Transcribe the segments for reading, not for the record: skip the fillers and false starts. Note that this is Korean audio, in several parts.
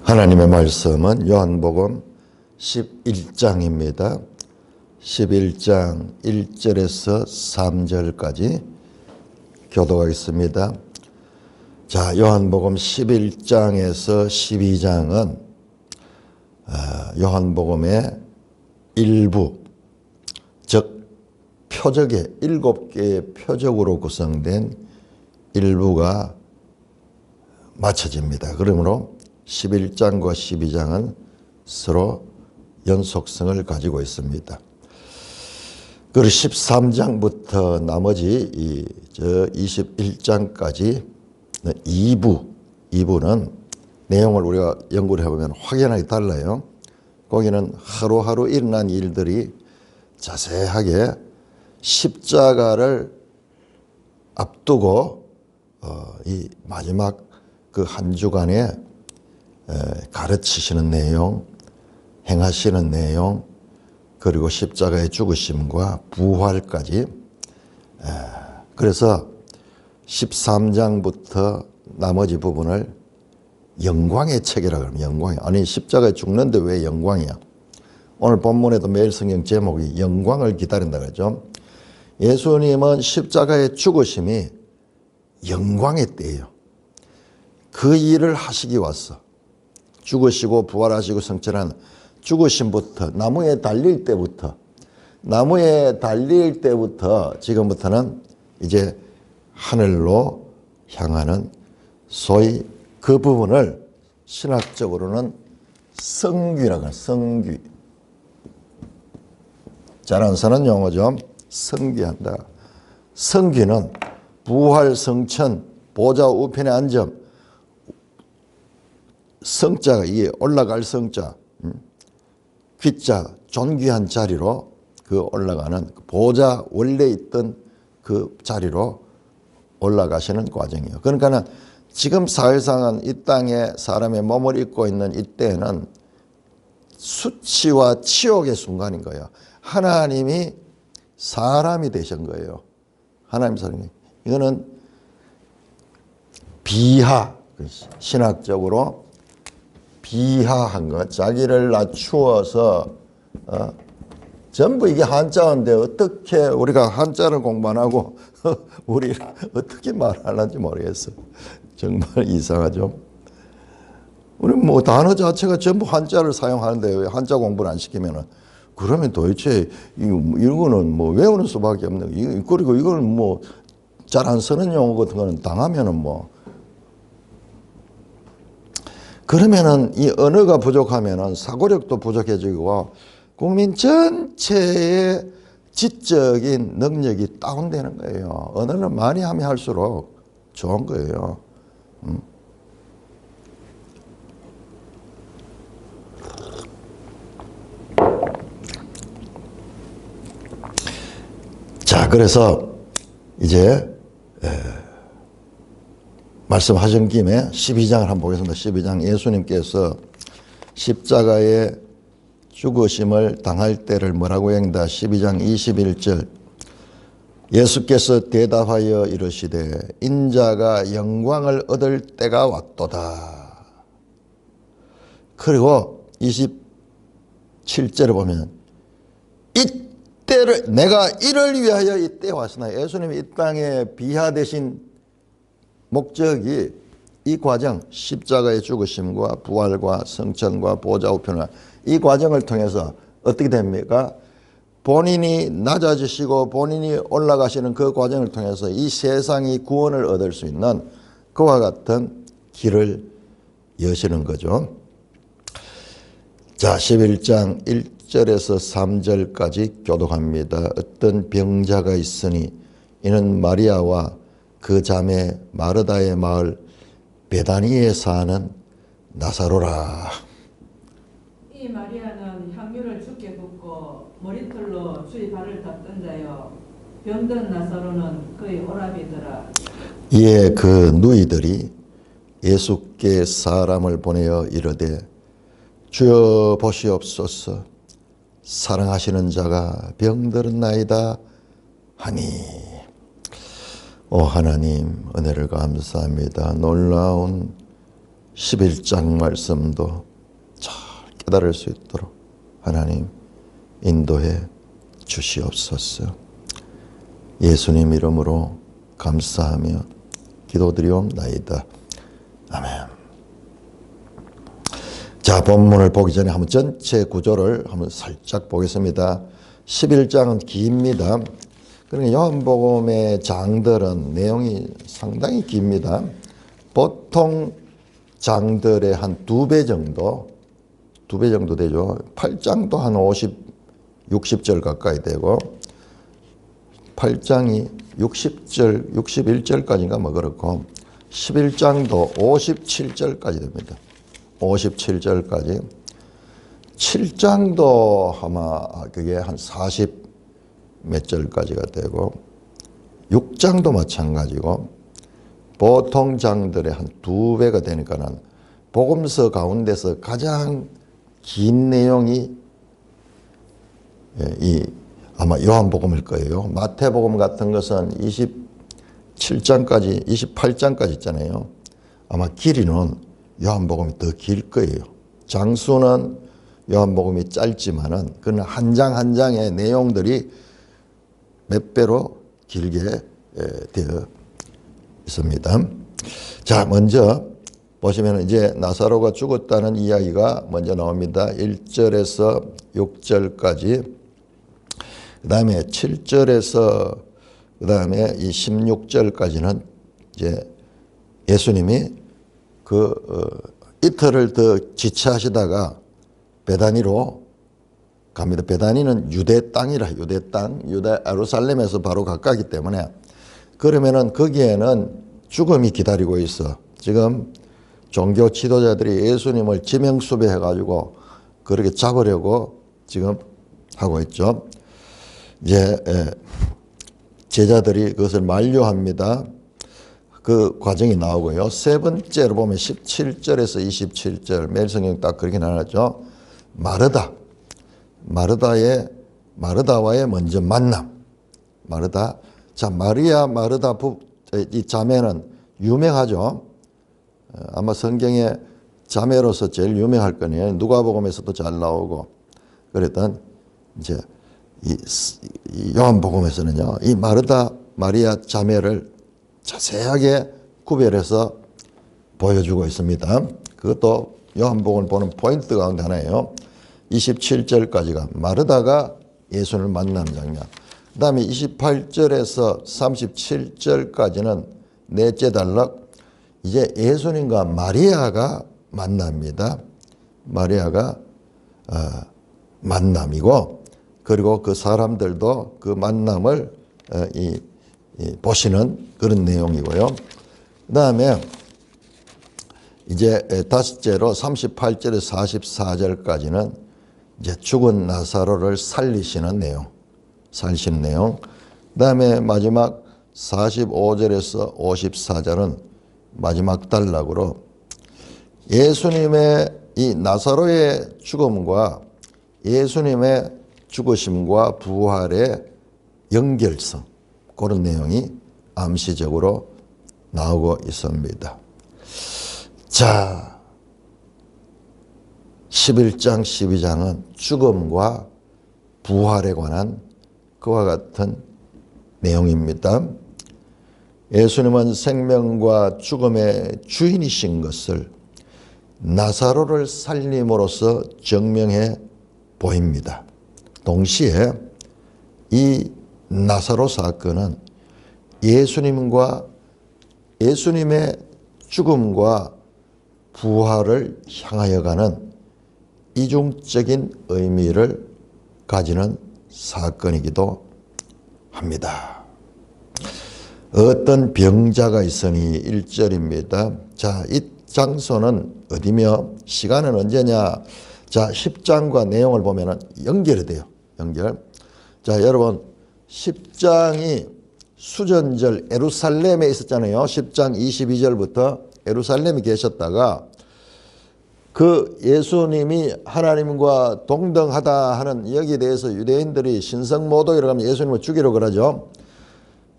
하나님의 말씀은 요한복음 11장입니다. 11장 1절에서 3절까지 교독하겠습니다. 자, 요한복음 11장에서 12장은 요한복음의 일부, 즉 표적의 7개의 표적으로 구성된 일부가 맞춰집니다. 그러므로 11장과 12장은 서로 연속성을 가지고 있습니다. 그리고 13장부터 나머지 21장까지 2부는 내용을 우리가 연구를 해보면 확연하게 달라요. 거기는 하루하루 일어난 일들이 자세하게 십자가를 앞두고 이 마지막 그 한 주간에 가르치시는 내용, 행하시는 내용, 그리고 십자가의 죽으심과 부활까지. 그래서 13장부터 나머지 부분을 영광의 책이라고 합니다. 영광이. 아니, 십자가에 죽는데 왜 영광이야? 오늘 본문에도 매일 성경 제목이 영광을 기다린다 그러죠. 예수님은 십자가의 죽으심이 영광의 때예요. 그 일을 하시기 왔어. 죽으시고 부활하시고 성천한 죽으심부터 나무에 달릴 때부터 지금부터는 이제 하늘로 향하는 소위 그 부분을 신학적으로는 성귀라고 해요. 성귀. 잘 안 쓰는 용어죠. 성귀한다. 성귀는 부활, 성천, 보좌 우편에 앉음, 성자가 이게 올라갈 성자, 귀자, 존귀한 자리로 그 올라가는 보좌 원래 있던 그 자리로 올라가시는 과정이에요. 그러니까는 지금 사회상은 이 땅에 사람의 몸을 입고 있는 이때는 수치와 치욕의 순간인 거예요. 하나님이 사람이 되신 거예요. 하나님 사람이. 이거는 비하, 신학적으로 비하한 것, 자기를 낮추어서 전부 이게 한자인데 어떻게 우리가 한자를 공부 안 하고 우리 어떻게 말하는지 모르겠어. 정말 이상하죠. 우리 뭐 단어 자체가 전부 한자를 사용하는데 왜 한자 공부를 안 시키면은 그러면 도대체 이거는 뭐 외우는 수밖에 없는. 그리고 이거는 뭐 잘 안 쓰는 용어 같은 거는 당하면은 뭐. 그러면은 이 언어가 부족하면은 사고력도 부족해지고 국민 전체의 지적인 능력이 다운되는 거예요. 언어를 많이 하면 할수록 좋은 거예요. 자, 그래서 이제 말씀하신 김에 12장을 한번 보겠습니다. 12장 예수님께서 십자가의 죽으심을 당할 때를 뭐라고 얘기한다. 12장 21절 예수께서 대답하여 이르시되 인자가 영광을 얻을 때가 왔도다. 그리고 27절에 보면 이때를 내가 이를 위하여 이때 왔으나 예수님이 이 땅에 비하되신 목적이 이 과정, 십자가의 죽으심과 부활과 성천과 보좌 우편과 이 과정을 통해서 어떻게 됩니까? 본인이 낮아지시고 본인이 올라가시는 그 과정을 통해서 이 세상이 구원을 얻을 수 있는 그와 같은 길을 여시는 거죠. 자, 11장 1절에서 3절까지 교독합니다. 어떤 병자가 있으니 이는 마리아와 그 자매 마르다의 마을 베다니에 사는 나사로라. 이 마리아는 향유를 주께 붓고 머리털로 주의 발을 닦던 자요 병든 나사로는 그의 오라비더라. 이에 그 누이들이 예수께 사람을 보내어 이르되 주여 보시옵소서 사랑하시는 자가 병들었나이다 하니 오 하나님 은혜를 감사합니다. 놀라운 11장 말씀도 잘 깨달을 수 있도록 하나님 인도해 주시옵소서. 예수님 이름으로 감사하며 기도드리옵나이다. 아멘. 자, 본문을 보기 전에 한번 전체 구조를 한번 살짝 보겠습니다. 11장은 깁니다. 그러니까 요한복음의 장들은 내용이 상당히 깁니다. 보통 장들의 한 2배 정도 되죠. 8장도 한 60절 가까이 되고 8장이 60절, 61절까지인가 뭐 그렇고 11장도 57절까지 됩니다. 57절까지. 7장도 아마 그게 한 40 몇 절까지가 되고 6장도 마찬가지고 보통 장들의 한 2배가 되니까는 복음서 가운데서 가장 긴 내용이 아마 요한복음일 거예요. 마태복음 같은 것은 27장까지 28장까지 있잖아요. 아마 길이는 요한복음이 더 길 거예요. 장수는 요한복음이 짧지만은 그는 한 장 한 장의 내용들이 몇 배로 길게 되어 있습니다. 자, 먼저 보시면 이제 나사로가 죽었다는 이야기가 먼저 나옵니다. 1절에서 6절까지. 그 다음에 7절에서 그 다음에 이 16절까지는 이제 예수님이 이틀을 더 지체하시다가 베다니로 갑니다. 베다니는 유대 땅이라, 유대 땅, 유대 예루살렘에서 바로 가깝기 때문에 그러면은 거기에는 죽음이 기다리고 있어. 지금 종교 지도자들이 예수님을 지명수배 해가지고 그렇게 잡으려고 지금 하고 있죠. 이제 제자들이 그것을 만류합니다. 그 과정이 나오고요. 세 번째로 보면 17절에서 27절 매일 성경 딱 그렇게 나눴죠. 마르다와의 먼저 만남. 마르다. 자, 마리아 마르다 이 자매는 유명하죠. 아마 성경에 자매로서 제일 유명할 거네요. 누가복음에서도 잘 나오고 그랬던 이제 이 요한복음에서는요. 이 마리아 자매를 자세하게 구별해서 보여주고 있습니다. 그것도 요한복음을 보는 포인트 가운데 하나예요. 27절까지가 마르다가 예수를 만나는 장면. 그 다음에 28절에서 37절까지는 넷째 단락. 이제 예수님과 마리아가 만납니다. 마리아가 만남이고 그리고 그 사람들도 그 만남을 보시는 그런 내용이고요. 그 다음에 이제 다섯째로 38절에서 44절까지는 이제 죽은 나사로를 살리시는 내용. 그 다음에 마지막 45절에서 54절은 마지막 단락으로 예수님의 이 나사로의 죽음과 예수님의 죽으심과 부활의 연결성, 그런 내용이 암시적으로 나오고 있습니다. 자, 11장, 12장은 죽음과 부활에 관한 그와 같은 내용입니다. 예수님은 생명과 죽음의 주인이신 것을 나사로를 살림으로써 증명해 보입니다. 동시에 이 나사로 사건은 예수님의 죽음과 부활을 향하여 가는 이중적인 의미를 가지는 사건이기도 합니다. 어떤 병자가 있으니 1절입니다. 자, 이 장소는 어디며 시간은 언제냐? 자, 10장과 내용을 보면 연결이 돼요. 자, 여러분 10장이 수전절 예루살렘에 있었잖아요. 10장 22절부터 예루살렘에 계셨다가 그 예수님이 하나님과 동등하다 하는 여기에 대해서 유대인들이 신성모독이라고 하면 예수님을 죽이려고 그러죠.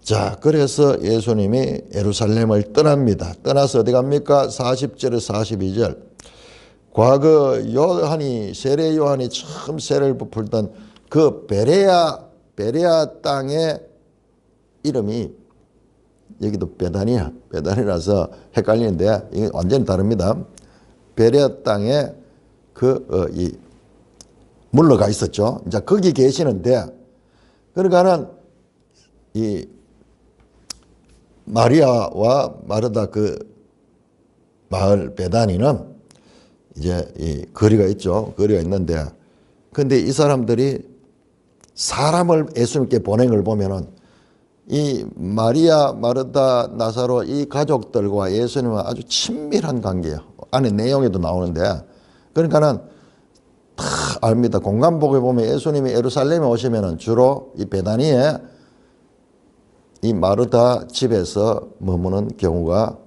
자, 그래서 예수님이 예루살렘을 떠납니다. 떠나서 어디 갑니까? 40절에서 42절. 과거 세례 요한이 처음 세례를 베풀던 그 베레아 땅의 이름이 여기도 베다니라서 헷갈리는데 이게 완전히 다릅니다. 베레아 땅에 물러가 있었죠. 이제 거기 계시는데, 그러니까는 이 마리아와 마르다 그 마을 베다니는 이제 이 거리가 있죠. 거리가 있는데, 근데 이 사람들이 사람을 예수님께 보낸 걸 보면은 이 마리아, 마르다, 나사로 이 가족들과 예수님은 아주 친밀한 관계예요. 안에 내용에도 나오는데, 그러니까는 다 압니다. 공간복에 보면 예수님이 예루살렘에 오시면은 주로 이 베다니에 이 마르다 집에서 머무는 경우가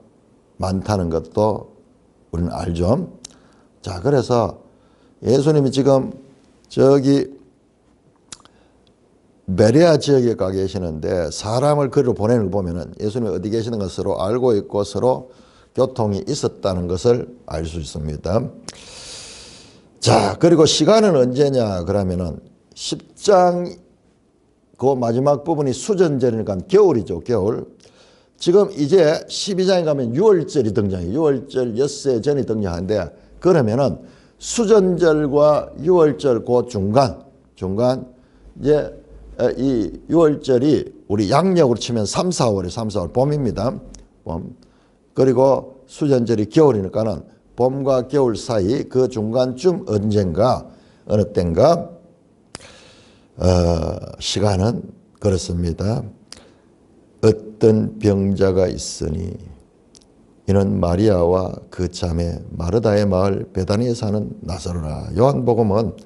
많다는 것도 우리는 알죠. 자, 그래서 예수님이 지금 저기 베레아 지역에 가 계시는데 사람을 거리로 보내는 걸 보면은 예수님이 어디 계시는 것으로 알고 있고 서로 교통이 있었다는 것을 알 수 있습니다. 자, 그리고 시간은 언제냐 그러면은 10장 그 마지막 부분이 수전절이니까 겨울이죠. 겨울. 지금 이제 12장에 가면 6월절이 등장해요. 6월절 엿새 전이 등장하는데, 그러면은 수전절과 6월절 그 중간 이제 이 6월절이 우리 양력으로 치면 3, 4월에 3, 4월 봄입니다. 봄. 그리고 수전절이 겨울이니까는 봄과 겨울 사이 그 중간쯤 언젠가 어느 땐가 시간은 그렇습니다. 어떤 병자가 있으니 이는 마리아와 그 자매 마르다의 마을 베다니에 사는 나사로라. 요한복음은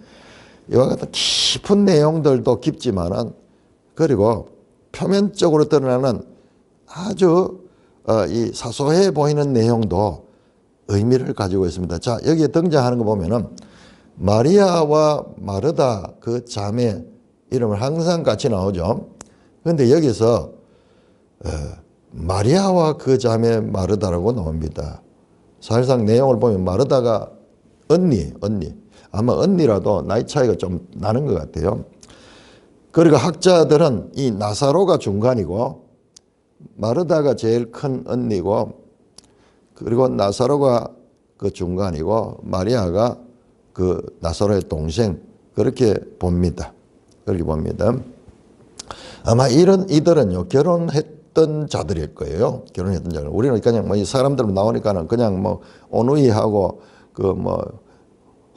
이와 같은 깊은 내용들도 깊지만은, 그리고 표면적으로 드러나는 아주 이 사소해 보이는 내용도 의미를 가지고 있습니다. 자, 여기에 등장하는 거 보면은 마리아와 마르다 그 자매 이름을 항상 같이 나오죠. 그런데 여기서 마리아와 그 자매 마르다라고 나옵니다. 사실상 내용을 보면 마르다가 언니. 아마 언니라도 나이 차이가 좀 나는 것 같아요. 그리고 학자들은 이 나사로가 중간이고 마르다가 제일 큰 언니고, 그리고 나사로가 그 중간이고 마리아가 그 나사로의 동생, 그렇게 봅니다. 그렇게 봅니다. 아마 이들은요 결혼했던 자들일 거예요. 결혼했던 자들. 우리는 그냥 뭐 이 사람들 나오니까는 그냥 뭐 오누이하고 그 뭐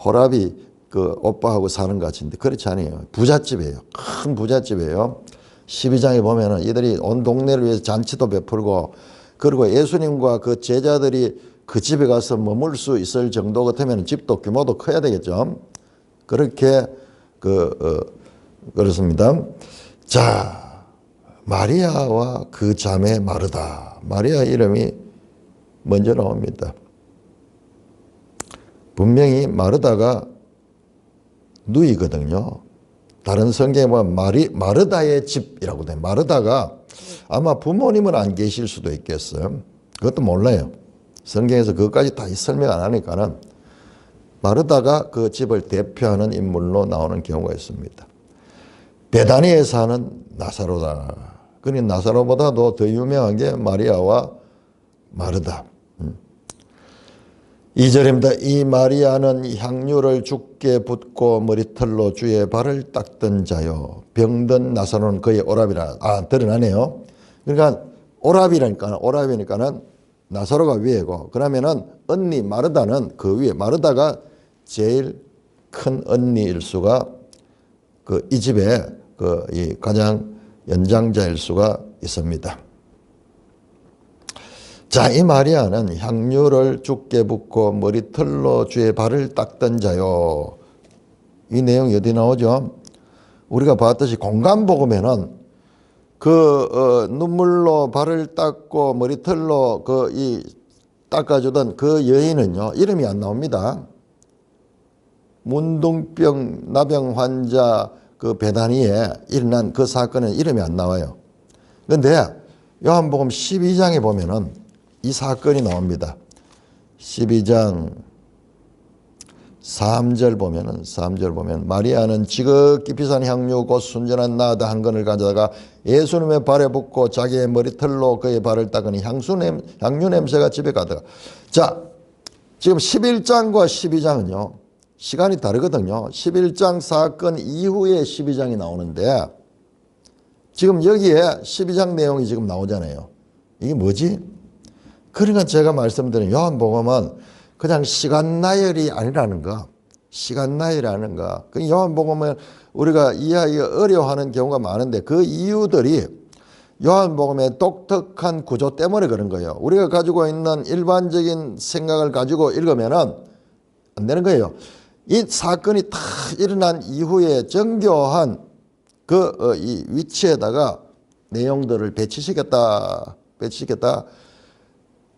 호랍이 그 오빠하고 사는 것 같은데 그렇지 않아요. 부잣집이에요. 큰 부잣집이에요. 12장에 보면은 이들이 온 동네를 위해서 잔치도 베풀고, 그리고 예수님과 그 제자들이 그 집에 가서 머물 수 있을 정도 같으면 집도 규모도 커야 되겠죠. 그렇게 그렇습니다. 자, 마리아와 그 자매 마르다. 마리아 이름이 먼저 나옵니다. 분명히 마르다가 누이거든요. 다른 성경에 보면 마르다의 집이라고 돼. 마르다가 아마 부모님은 안 계실 수도 있겠어요. 그것도 몰라요. 성경에서 그것까지 다 설명 안 하니까는 마르다가 그 집을 대표하는 인물로 나오는 경우가 있습니다. 베다니에 사는 나사로다. 그러니 나사로보다도 더 유명한 게 마리아와 마르다. 2절입니다. 이 마리아는 향유를 죽게 붓고 머리털로 주의 발을 닦던 자요. 병든 나사로는 그의 오라비라. 드러나네요. 그러니까 오라비니까는 나사로가 위에고, 그러면은 언니 마르다는 그 위에, 마르다가 제일 큰 언니일 수가, 이 집에 이 가장 연장자일 수가 있습니다. 자, 이 마리아는 향유를 죽게 붓고 머리털로 주의 발을 닦던 자요. 이 내용이 어디 나오죠? 우리가 봤듯이 공간복음에는 눈물로 발을 닦고 머리털로 닦아주던 그 여인은요, 이름이 안 나옵니다. 문둥병 나병 환자 베다니에 일어난 그 사건은 이름이 안 나와요. 그런데 요한복음 12장에 보면은 이 사건이 나옵니다. 12장 3절 보면 마리아는 지극히 비싼 향유 곧 순전한 나드 한 건을 가져다가 예수님의 발에 붓고 자기의 머리털로 그의 발을 닦으니 향유 냄새가 집에 가다가. 자, 지금 11장과 12장은요 시간이 다르거든요. 11장 사건 이후에 12장이 나오는데 지금 여기에 12장 내용이 지금 나오잖아요. 이게 뭐지? 그러니까 제가 말씀드린 요한복음은 그냥 시간 나열이 아니라는 거. 시간 나열이라는 거. 그 요한복음은 우리가 이해하기가 어려워하는 경우가 많은데 그 이유들이 요한복음의 독특한 구조 때문에 그런 거예요. 우리가 가지고 있는 일반적인 생각을 가지고 읽으면은 안 되는 거예요. 이 사건이 다 일어난 이후에 정교한 이 위치에다가 내용들을 배치시켰다.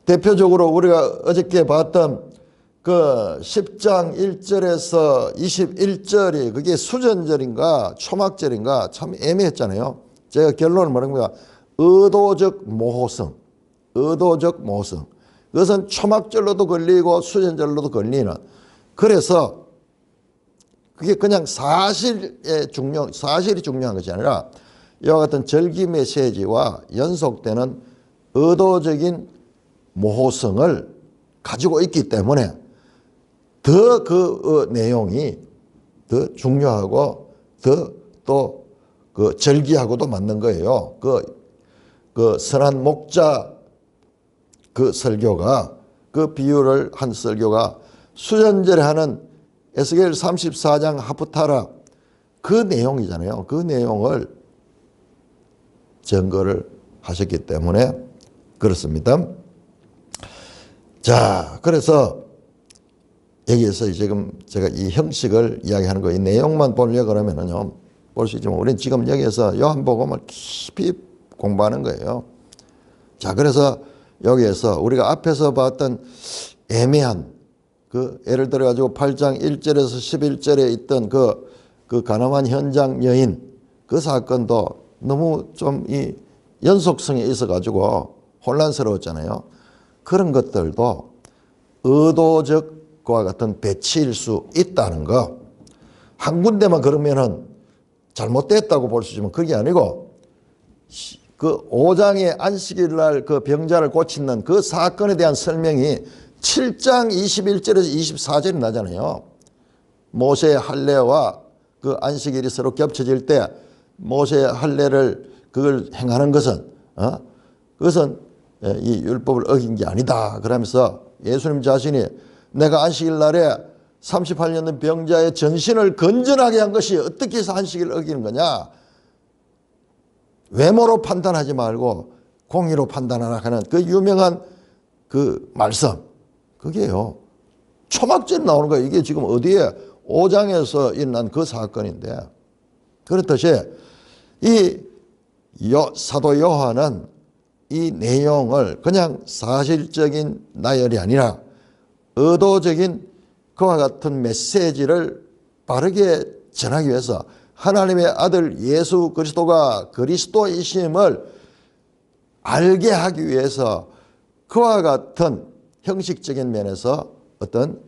대표적으로 우리가 어저께 봤던 그 10장 1절에서 21절이 그게 수전절인가 초막절인가 참 애매했잖아요. 제가 결론을 말한 거야. 의도적 모호성. 그것은 초막절로도 걸리고 수전절로도 걸리는. 그래서 그게 그냥 사실이 중요한 것이 아니라 이와 같은 절기 메시지와 연속되는 의도적인 모호성을 가지고 있기 때문에 더 그 내용이 더 중요하고 더 또 그 절기하고도 맞는 거예요. 그 선한 목자 그 설교가 그 비유를 한 설교가 수전절에 하는 에스겔 34장 하프타라 그 내용이잖아요. 그 내용을 증거를 하셨기 때문에 그렇습니다. 자, 그래서 여기에서 지금 제가 이 형식을 이야기하는 거, 이 내용만 보려고 그러면은요, 볼 수 있지만 우리는 지금 여기에서 요한복음을 깊이 공부하는 거예요. 자, 그래서 여기에서 우리가 앞에서 봤던 애매한 예를 들어 가지고 8장 1절에서 11절에 있던 그 가늠한 현장 여인 그 사건도 너무 좀 이 연속성이 있어 가지고 혼란스러웠잖아요. 그런 것들도 의도적과 같은 배치일 수 있다는 거. 한 군데만 그러면은 잘못됐다고 볼 수 있지만 그게 아니고 그 5장의 안식일 날 그 병자를 고치는 그 사건에 대한 설명이 7장 21절에서 24절이 나잖아요. 모세의 할례와 그 안식일이 서로 겹쳐질 때 모세의 할례를 그걸 행하는 것은 그것은 이 율법을 어긴 게 아니다. 그러면서 예수님 자신이 내가 안식일 날에 38년 된 병자의 전신을 건전하게 한 것이 어떻게 해서 안식일을 어기는 거냐. 외모로 판단하지 말고 공의로 판단하라 하는 그 유명한 그 말씀. 그게요. 초막절에 나오는 거예요. 이게 지금 어디에 5장에서 일어난 그 사건인데 그렇듯이 이 사도 요한은 이 내용을 그냥 사실적인 나열이 아니라 의도적인 그와 같은 메시지를 바르게 전하기 위해서 하나님의 아들 예수 그리스도가 그리스도이심을 알게 하기 위해서 그와 같은 형식적인 면에서 어떤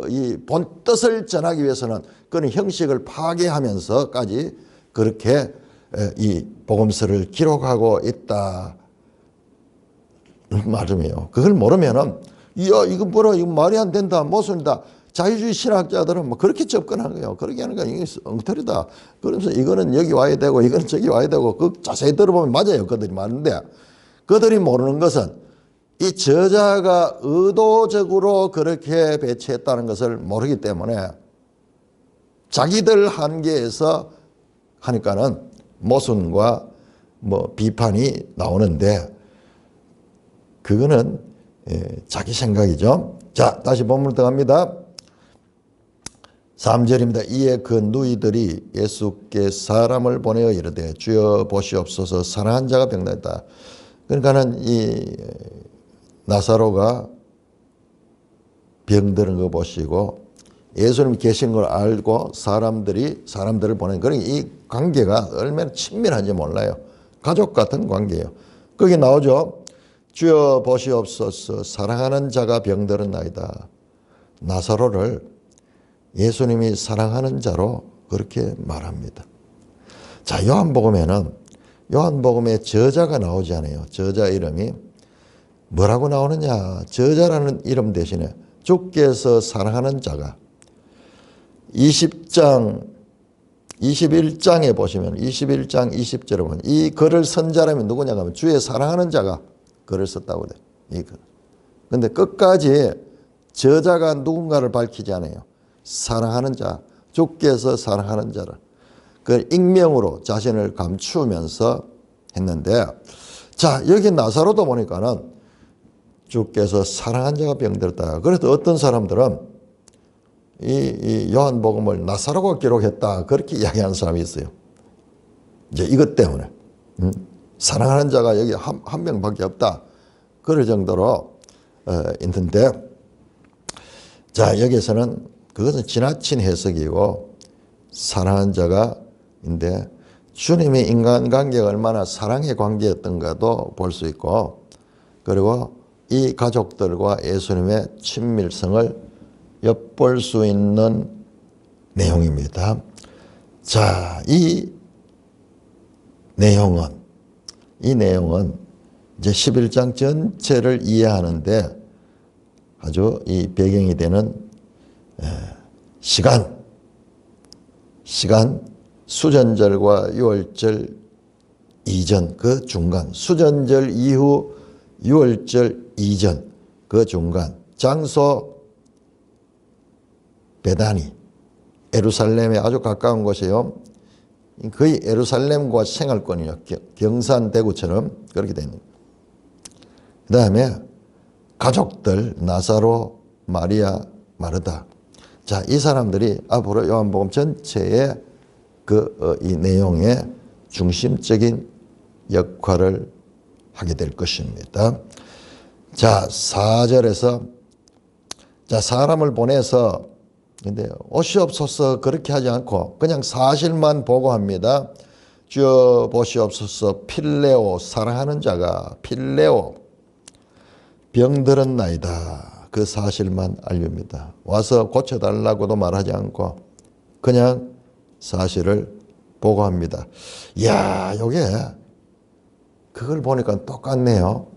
이 본뜻을 전하기 위해서는 그런 형식을 파괴하면서까지 그렇게 이 복음서를 기록하고 있다 말씀이에요. 그걸 모르면은 이거 뭐라 이거 말이 안 된다 모순이다. 자유주의 신학자들은 뭐 그렇게 접근하는 거예요. 그렇게 하는 거 이게 엉터리다. 그러면서 이거는 여기 와야 되고 이거는 저기 와야 되고 그 자세히 들어보면 맞아요. 그들이 많은데 그들이 모르는 것은 이 저자가 의도적으로 그렇게 배치했다는 것을 모르기 때문에 자기들 한계에서 하니까는 모순과 뭐 비판이 나오는데 그거는 자기 생각이죠. 자, 다시 본문으로 들어갑니다. 3절입니다. 이에 그 누이들이 예수께 사람을 보내어 이르되 주여 보시옵소서 사랑한 자가 병나였다. 그러니까는 이 나사로가 병드는 거 보시고 예수님 계신 걸 알고 사람들을 보낸 그런 이 관계가 얼마나 친밀한지 몰라요. 가족 같은 관계예요. 거기 나오죠. 주여 보시옵소서 사랑하는 자가 병들었나이다. 나사로를 예수님이 사랑하는 자로 그렇게 말합니다. 자, 요한복음에 저자가 나오지 않아요. 저자 이름이 뭐라고 나오느냐. 저자라는 이름 대신에 주께서 사랑하는 자가 21장에 보시면 21장 20절에 보면 이 글을 쓴 사람이 누구냐 하면 주의 사랑하는 자가 글을 썼다고 그래요. 그런데 끝까지 저자가 누군가를 밝히지 않아요. 사랑하는 자, 주께서 사랑하는 자를 그 익명으로 자신을 감추면서 했는데, 자, 여기 나사로도 보니까는 주께서 사랑한 자가 병들었다. 그래도 어떤 사람들은 이 요한복음을 나사로가 기록했다. 그렇게 이야기하는 사람이 있어요. 이제 이것 때문에. 사랑하는 자가 여기 한 명밖에 없다. 그럴 정도로 있는데, 자, 여기서는 그것은 지나친 해석이고 사랑하는 자가인데 주님의 인간관계가 얼마나 사랑의 관계였던가도 볼 수 있고, 그리고 이 가족들과 예수님의 친밀성을 엿볼 수 있는 내용입니다. 자, 이 내용은 이제 11장 전체를 이해하는데 아주 이 배경이 되는 시간 수전절과 유월절 이전 그 중간, 수전절 이후 유월절 이전 그 중간, 장소 베다니, 예루살렘에 아주 가까운 곳이요. 거의 예루살렘과 생활권이요. 경산 대구처럼 그렇게 되는. 그 다음에 가족들 나사로, 마리아, 마르다. 자, 이 사람들이 앞으로 요한복음 전체의 이 내용의 중심적인 역할을 하게 될 것입니다. 자, 4절에서 자, 사람을 보내서 근데 오시옵소서 그렇게 하지 않고 그냥 사실만 보고합니다. 주여 보시옵소서 필레오 사랑하는 자가 필레오 병들었나이다. 그 사실만 알립니다. 와서 고쳐달라고도 말하지 않고 그냥 사실을 보고합니다. 이야, 요게 그걸 보니까 똑같네요.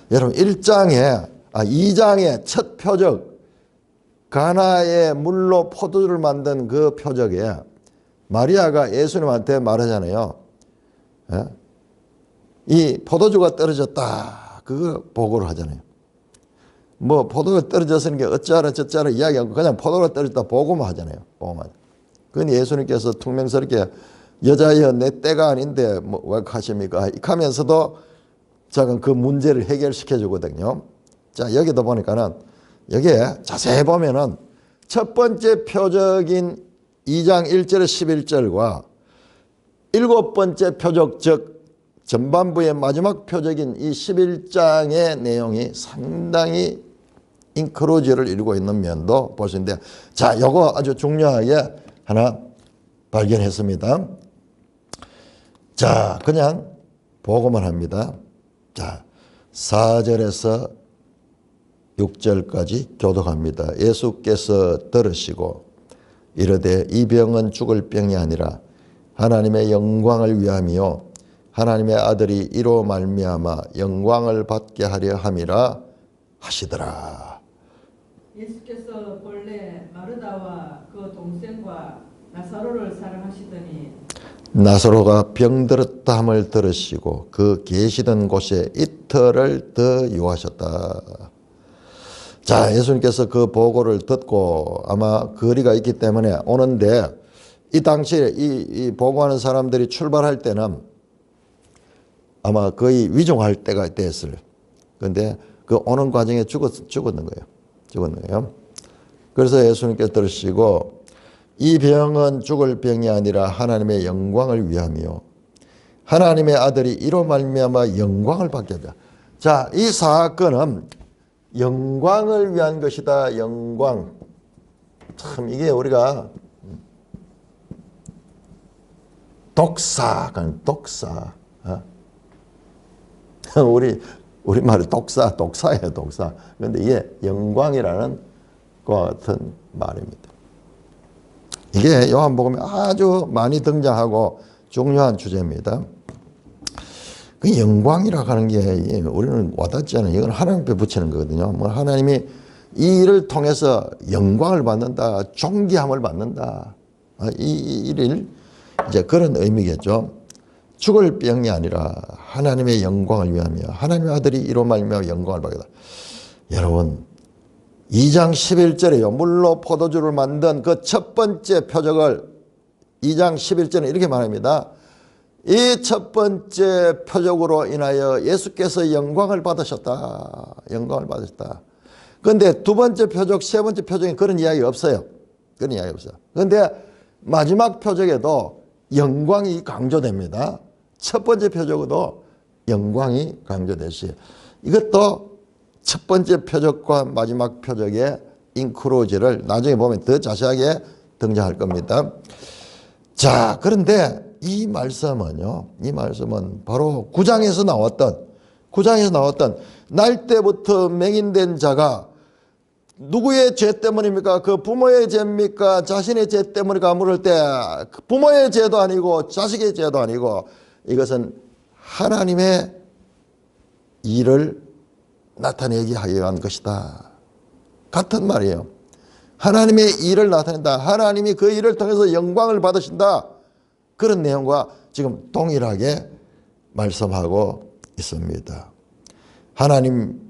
여러분 2장의 첫 표적 가나의 물로 포도주를 만든 그 표적에 마리아가 예수님한테 말하잖아요. 이 포도주가 떨어졌다. 그걸 보고를 하잖아요. 뭐 포도가 떨어졌으니 어쩌라 저쩌라 이야기하고 그냥 포도가 떨어졌다 보고만 하잖아요. 보고만. 그건 예수님께서 퉁명스럽게 여자여 내 때가 아닌데 뭐 왜 하십니까? 하면서도 작은 그 문제를 해결시켜 주거든요. 자, 여기도 보니까는 여기에 자세히 보면은 첫 번째 표적인 2장 1절에 11절과 일곱 번째 표적 즉 전반부의 마지막 표적인 이 11장의 내용이 상당히 인크로즈를 이루고 있는 면도 볼 수 있는데, 자, 요거 아주 중요하게 하나 발견했습니다. 자, 그냥 보고만 합니다. 자, 4절에서 6절까지 교독합니다. 예수께서 들으시고 이르되 이 병은 죽을 병이 아니라 하나님의 영광을 위함이요 하나님의 아들이 이로 말미암아 영광을 받게 하려 함이라 하시더라. 예수께서 본래 마르다와 그 동생과 나사로를 사랑하시더니 나사로가 병들었다 함을 들으시고 그 계시던 곳에 이틀을 더 유하셨다. 자, 예수님께서 그 보고를 듣고 아마 거리가 있기 때문에 오는데 이 당시에 이 보고하는 사람들이 출발할 때는 아마 거의 위중할 때가 됐어요. 그런데 그 오는 과정에 죽었는 거예요. 그래서 예수님께서 들으시고 이 병은 죽을 병이 아니라 하나님의 영광을 위함이요 하나님의 아들이 이로 말미암아 영광을 받게 하자. 자, 이 사건은 영광을 위한 것이다. 영광. 참 이게 우리가 독사. 우리말이 독사예요, 독사. 그런데 이게 영광이라는 것과 같은 말입니다. 이게 요한복음에 아주 많이 등장하고 중요한 주제입니다. 그 영광이라고 하는 게 우리는 와닿지 않아요. 이건 하나님 앞에 붙이는 거거든요. 뭐 하나님이 이 일을 통해서 영광을 받는다, 존귀함을 받는다. 이 일을 이제 그런 의미겠죠. 죽을 병이 아니라 하나님의 영광을 위하며 하나님의 아들이 이로 말미암아 영광을 받겠다. 여러분 2장 11절에요. 물로 포도주를 만든 그 첫 번째 표적을 2장 11절에 이렇게 말합니다. 이 첫 번째 표적으로 인하여 예수께서 영광을 받으셨다. 영광을 받으셨다. 그런데 두 번째 표적, 세 번째 표적에 그런 이야기가 없어요. 그런 이야기 없어요. 그런데 마지막 표적에도 영광이 강조됩니다. 첫 번째 표적에도 영광이 강조됐어요. 이것도 첫 번째 표적과 마지막 표적의 인크루즈를 나중에 보면 더 자세하게 등장할 겁니다. 자, 그런데 이 말씀은요, 이 말씀은 바로 9장에서 나왔던 날 때부터 맹인된 자가 누구의 죄 때문입니까? 그 부모의 죄입니까? 자신의 죄 때문일까? 물을 때 부모의 죄도 아니고 자식의 죄도 아니고 이것은 하나님의 일을 나타내기 위한 것이다. 같은 말이에요. 하나님의 일을 나타낸다. 하나님이 그 일을 통해서 영광을 받으신다. 그런 내용과 지금 동일하게 말씀하고 있습니다. 하나님,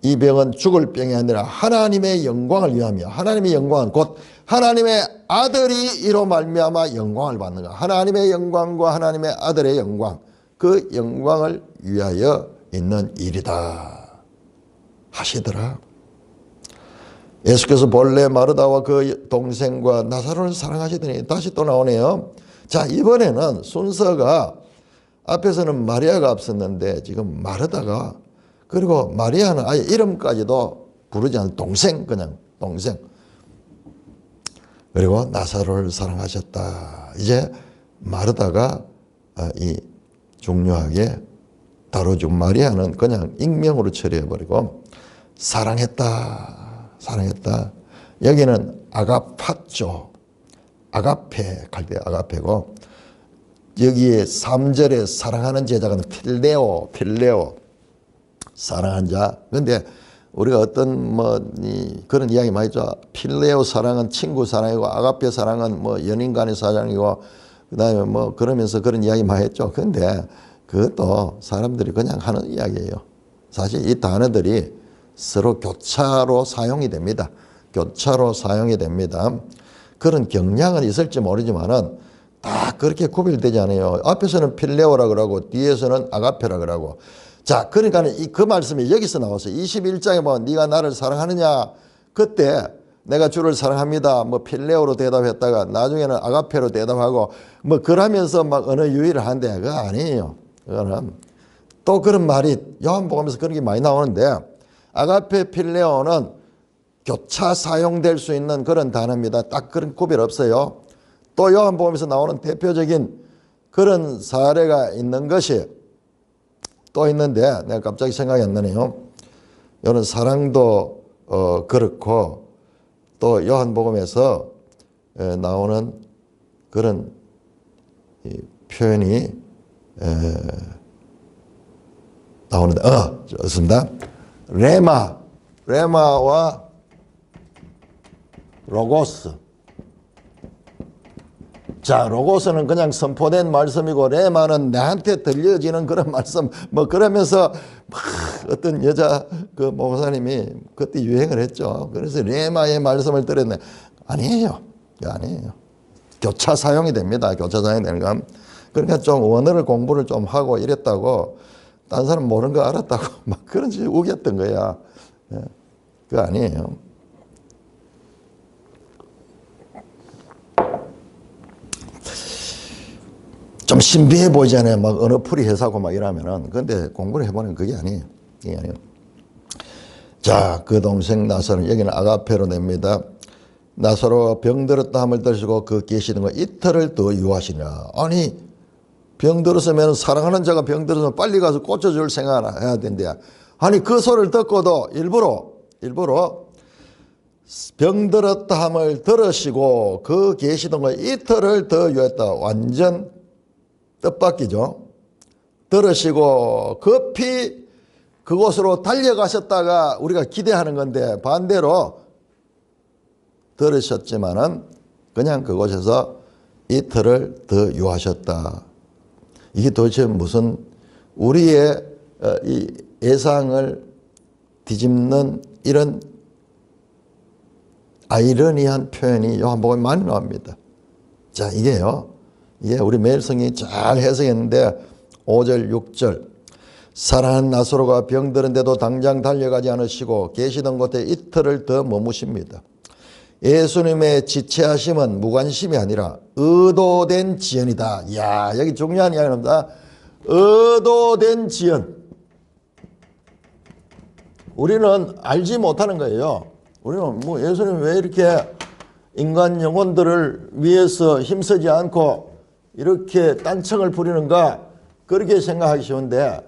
이 병은 죽을 병이 아니라 하나님의 영광을 위하며 하나님의 영광은 곧 하나님의 아들이 이로 말미암아 영광을 받는 것. 하나님의 영광과 하나님의 아들의 영광, 그 영광을 위하여 있는 일이다 하시더라. 예수께서 본래 마르다와 그 동생과 나사로를 사랑하시더니 다시 또 나오네요. 자, 이번에는 순서가 앞에서는 마리아가 앞섰는데 지금 마르다가, 그리고 마리아는 아예 이름까지도 부르지 않은 동생, 그냥 동생. 그리고 나사로를 사랑하셨다. 이제 마르다가 이 중요하게 다루죠. 마리아는 그냥 익명으로 처리해버리고 사랑했다. 여기는 아가파죠. 아가페, 갈대 아가페고, 여기에 3절에 사랑하는 제자가 필레오, 사랑한 자. 근데 우리가 어떤 그런 이야기 많이 있죠. 필레오 사랑은 친구 사랑이고 아가페 사랑은 연인 간의 사랑이고, 그다음에 그러면서 그런 이야기 많이 했죠. 근데 그것도 사람들이 그냥 하는 이야기예요. 사실 이 단어들이 서로 교차로 사용이 됩니다. 그런 경향은 있을지 모르지만은 다 그렇게 구별되지 않아요. 앞에서는 필레오라 그러고 뒤에서는 아가페라 그러고. 자, 그러니까 그 말씀이 여기서 나왔어요. 21장에 보면 네가 나를 사랑하느냐? 그때 내가 주를 사랑합니다. 필레오로 대답했다가 나중에는 아가페로 대답하고 그러면서 어느 유의를 한대. 그거 아니에요. 그거는 또 그런 말이 요한복음에서 그런 게 많이 나오는데, 아가페 필레오는 교차 사용될 수 있는 그런 단어입니다. 딱 그런 구별 없어요. 또 요한복음에서 나오는 대표적인 그런 사례가 있는 것이 또 있는데 내가 갑자기 생각이 안 나네요. 이런 사랑도 그렇고 또 요한복음에서 나오는 그런 표현이 나오는데 좋습니다. 레마와 로고스. 자, 로고스는 그냥 선포된 말씀이고 레마는 내한테 들려지는 그런 말씀. 그러면서 어떤 여자 그 목사님이 그때 유행을 했죠. 그래서 레마의 말씀을 들었네. 아니에요. 교차 사용이 됩니다. 교차 사용이 되는 건. 그러니까 좀 원어를 공부를 좀 하고 이랬다고 딴 사람 모르는 거 알았다고 그런 식으로 우겼던 거야. 그거 아니에요. 좀 신비해 보이잖아요. 어느 풀이 해사고 이러면은. 근데 공부를 해보면 그게 아니에요. 자, 그 동생 나사로, 여기는 아가페로 냅니다. 나사로가 병들었다 함을 들으시고 그 계시는 거 이틀을 더 유하시니라. 아니, 병 들었으면 사랑하는 자가 병 들어서 빨리 가서 고쳐줄 생각을 해야 된대. 아니 그 소리를 듣고도 일부러 병 들었다 함을 들으시고 그 계시던 거 이틀을 더 유했다. 완전 뜻밖이죠. 들으시고 급히 그곳으로 달려가셨다가 우리가 기대하는 건데 반대로 들으셨지만은 그냥 그곳에서 이틀을 더 유하셨다. 이게 도대체 무슨 우리의 이 예상을 뒤집는 이런 아이러니한 표현이 요한복음에 많이 나옵니다. 자, 이게 우리 매일 성경이 잘 해석했는데 5절, 6절. 사랑하는 나사로가 병들은데도 당장 달려가지 않으시고 계시던 곳에 이틀을 더 머무십니다. 예수님의 지체하심은 무관심이 아니라 의도된 지연이다. 이야, 여기 중요한 이야기입니다. 의도된 지연. 우리는 알지 못하는 거예요. 우리는 뭐 예수님 왜 이렇게 인간 영혼들을 위해서 힘쓰지 않고 이렇게 딴청을 부리는가 그렇게 생각하기 쉬운데,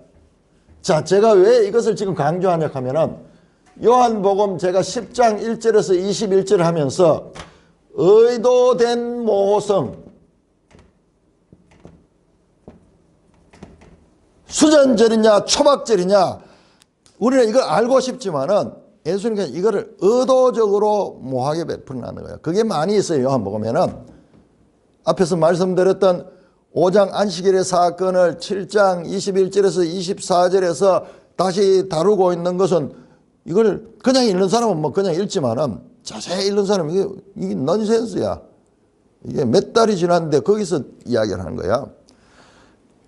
자, 제가 왜 이것을 지금 강조하냐 하면은 요한복음 제가 10장 1절에서 21절 하면서 의도된 모성, 수전절이냐 초박절이냐 우리는 이걸 알고 싶지만은 예수님께서 이거를 의도적으로 모하게 베풀어놨는 거예요. 그게 많이 있어요. 요한복음에는 앞에서 말씀드렸던 5장 안식일의 사건을 7장 21절에서 24절에서 다시 다루고 있는 것은 이걸 그냥 읽는 사람은 뭐 그냥 읽지만은 자세히 읽는 사람은 이게 넌센스야. 이게 몇 달이 지났는데 거기서 이야기를 하는 거야.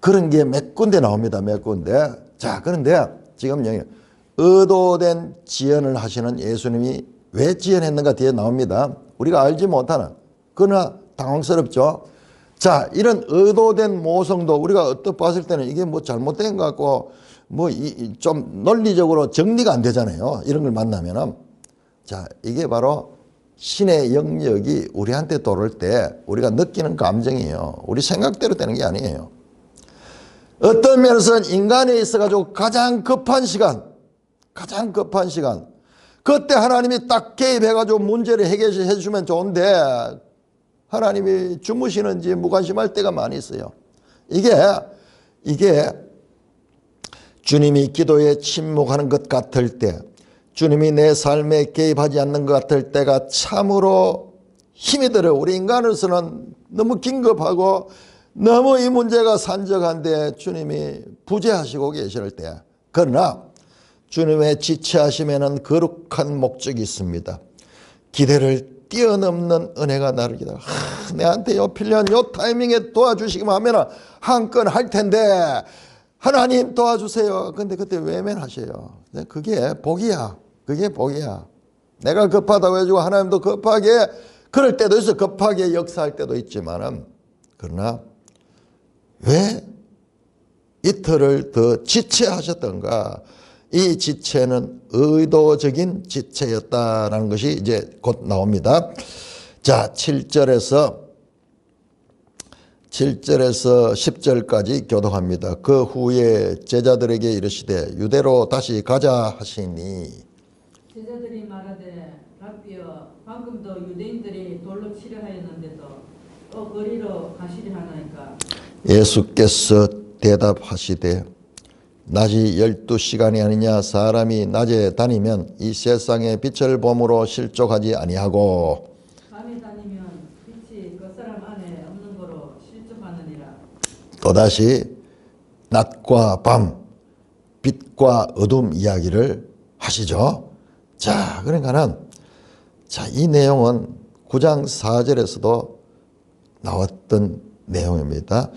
그런 게 몇 군데 나옵니다. 몇 군데. 자, 그런데 지금 여기 의도된 지연을 하시는 예수님이 왜 지연했는가 뒤에 나옵니다. 우리가 알지 못하는, 그러나 당황스럽죠. 자, 이런 의도된 모성도 우리가 어떻게 봤을 때는 이게 뭐 잘못된 것 같고 뭐 좀 논리적으로 정리가 안 되잖아요. 이런 걸 만나면은. 자, 이게 바로 신의 영역이 우리한테 돌을 때 우리가 느끼는 감정이에요. 우리 생각대로 되는 게 아니에요. 어떤 면에서는 인간에 있어가지고 가장 급한 시간, 그때 하나님이 딱 개입해가지고 문제를 해결해 주면 좋은데 하나님이 주무시는지 무관심할 때가 많이 있어요. 이게 주님이 기도에 침묵하는 것 같을 때, 주님이 내 삶에 개입하지 않는 것 같을 때가 참으로 힘이 들어요. 우리 인간으로서는 너무 긴급하고 너무 이 문제가 산적한데 주님이 부재하시고 계실 때, 그러나 주님의 지체하심에는 거룩한 목적이 있습니다. 기대를 뛰어넘는 은혜가 나를 기다려. 내한테 요 필요한 요 타이밍에 도와주시기만 하면 한 건 할 텐데 하나님 도와주세요. 근데 그때 외면하셔요. 그게 복이야. 그게 복이야. 내가 급하다고 해주고 하나님도 급하게 그럴 때도 있어. 급하게 역사할 때도 있지만은, 그러나 왜 이틀을 더 지체하셨던가? 이 지체는 의도적인 지체였다라는 것이 이제 곧 나옵니다. 자, 7절에서 10절까지 교독합니다. 그 후에 제자들에게 이르시되 유대로 다시 가자 하시니, 제자들이 말하되 랍비여, 방금도 유대인들이 돌로 치려 하였는데도 또 거리로 가시려 하나이까? 예수께서 대답하시되 낮이 12시간이 아니냐? 사람이 낮에 다니면 이 세상의 빛을 봄으로 실족하지 아니하고 밤에 다니면 빛이 그 사람 안에 없는 거로 실족하느니라. 또다시 낮과 밤, 빛과 어둠 이야기를 하시죠. 자, 그러니까는 이 내용은 9장 4절에서도 나왔던 내용입니다.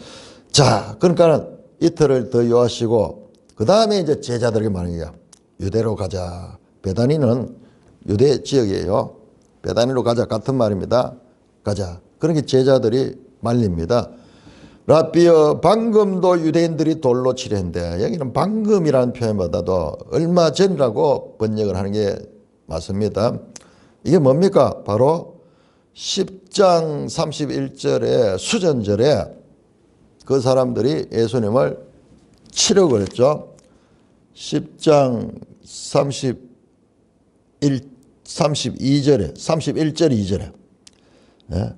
자, 그러니까는 이틀을 더 요하시고 그 다음에 이제 제자들에게 말하는 거야. 유대로 가자. 베다니는 유대 지역이에요. 베다니로 가자. 같은 말입니다. 가자. 그러니까 제자들이 말립니다. 랍비여, 방금도 유대인들이 돌로 치려 했는데, 여기는 방금이라는 표현보다도 얼마 전이라고 번역을 하는 게 맞습니다. 이게 뭡니까? 바로 10장 31절에 수전절에 그 사람들이 예수님을 치려고 그랬죠. 10장 31절 2절에 예.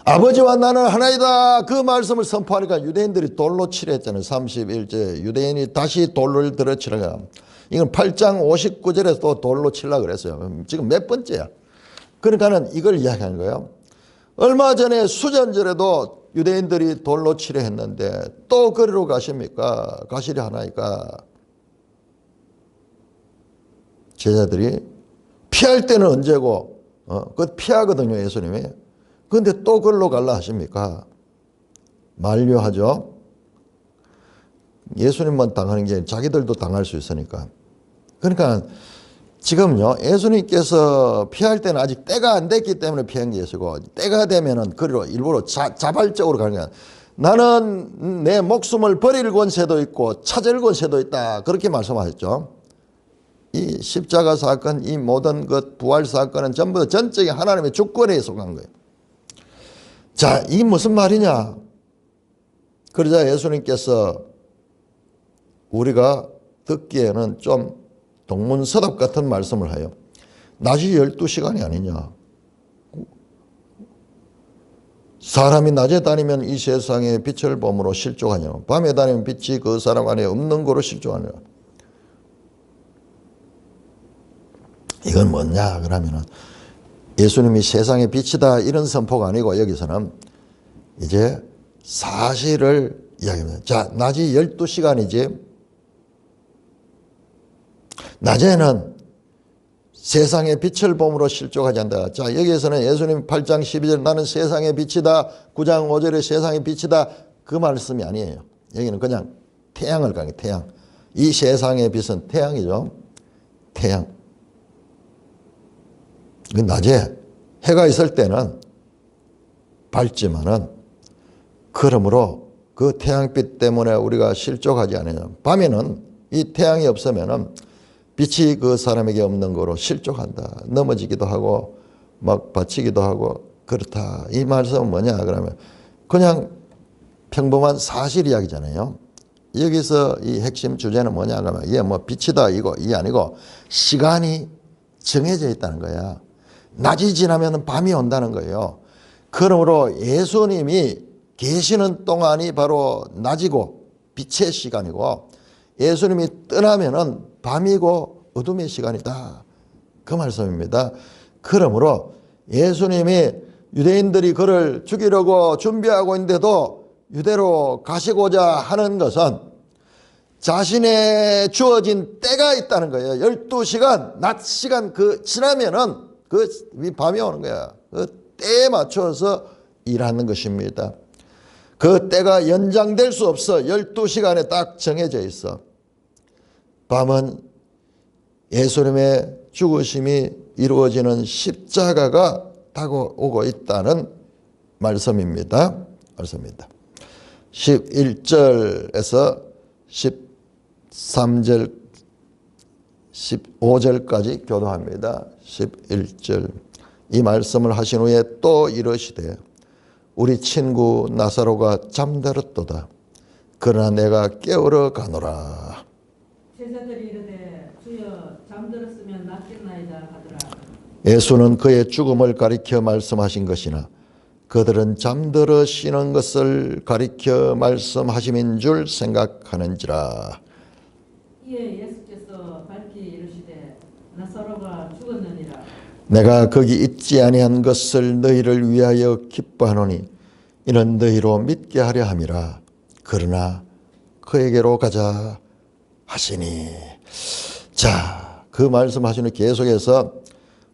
아버지와 나는 하나이다 그 말씀을 선포하니까 유대인들이 돌로 치려 했잖아요. 31절 유대인이 다시 돌을 들어 치려고. 이건 8장 59절에 또 돌로 치려고 그랬어요. 지금 몇 번째야. 그러니까는 이걸 이야기하는 거예요. 얼마 전에 수전절에도 유대인들이 돌로 치려 했는데 또 거리로 가십니까? 가시려 하나이까? 제자들이 피할 때는 언제고 그것 피하거든요. 예수님이. 그런데 또 걸로 갈라 하십니까? 만류하죠. 예수님만 당하는 게 아니라 자기들도 당할 수 있으니까. 그러니까 지금요, 예수님께서 피할 때는 아직 때가 안 됐기 때문에 피한 것이고, 때가 되면은 그리로 일부러 자발적으로 가는 거야. 나는 내 목숨을 버릴 권세도 있고 찾을 권세도 있다. 그렇게 말씀하셨죠. 이 십자가 사건, 이 모든 것 부활 사건은 전부 전적인 하나님의 주권에 속한 거예요. 자, 이게 무슨 말이냐? 그러자 예수님께서 우리가 듣기에는 좀 동문서답 같은 말씀을 해요. 낮이 12시간이 아니냐. 사람이 낮에 다니면 이 세상에 빛을 범으로 실족하냐. 밤에 다니면 빛이 그 사람 안에 없는 거로 실족하냐. 이건 뭐냐 그러면은 예수님이 세상의 빛이다 이런 선포가 아니고 여기서는 이제 사실을 이야기합니다. 자, 낮이 12시간이지. 낮에는 세상의 빛을 봄으로 실족하지 않는다. 자, 여기에서는 예수님 8장 12절 나는 세상의 빛이다. 9장 5절에 세상의 빛이다. 그 말씀이 아니에요. 여기는 그냥 태양을 가는 태양. 이 세상의 빛은 태양이죠. 태양. 낮에 해가 있을 때는 밝지만은 그러므로 그 태양빛 때문에 우리가 실족하지 않느냐. 밤에는 이 태양이 없으면은 빛이 그 사람에게 없는 거로 실족한다. 넘어지기도 하고 막 다치기도 하고 그렇다. 이 말씀은 뭐냐 그러면 그냥 평범한 사실 이야기잖아요. 여기서 이 핵심 주제는 뭐냐 그러면 이게 뭐 빛이다 이게 아니고 시간이 정해져 있다는 거야. 낮이 지나면 밤이 온다는 거예요. 그러므로 예수님이 계시는 동안이 바로 낮이고 빛의 시간이고 예수님이 떠나면은 밤이고 어둠의 시간이다. 그 말씀입니다. 그러므로 예수님이 유대인들이 그를 죽이려고 준비하고 있는데도 유대로 가시고자 하는 것은 자신의 주어진 때가 있다는 거예요. 12시간, 낮 시간 지나면은 그 밤이 오는 거야. 그 때에 맞춰서 일하는 것입니다. 그 때가 연장될 수 없어. 12시간에 딱 정해져 있어. 밤은 예수님의 죽으심이 이루어지는 십자가가 다가오고 있다는 말씀입니다. 11절에서 13절, 15절까지 교도합니다. 11절 이 말씀을 하신 후에 또 이르시되 우리 친구 나사로가 잠들었도다. 그러나 내가 깨우러 가노라. 제자들이 이르되 주여 잠들었으면 낫겠나이다 하더라. 예수는 그의 죽음을 가리켜 말씀하신 것이나 그들은 잠들어 쉬는 것을 가리켜 말씀하심인 줄 생각하는지라. 이에 예수께서 밝히 이르시되 나사로가 죽었느니라. 내가 거기 있지 아니한 것을 너희를 위하여 기뻐하노니 이는 너희로 믿게 하려 함이라. 그러나 그에게로 가자 하시니. 자, 그 말씀하시는 계속해서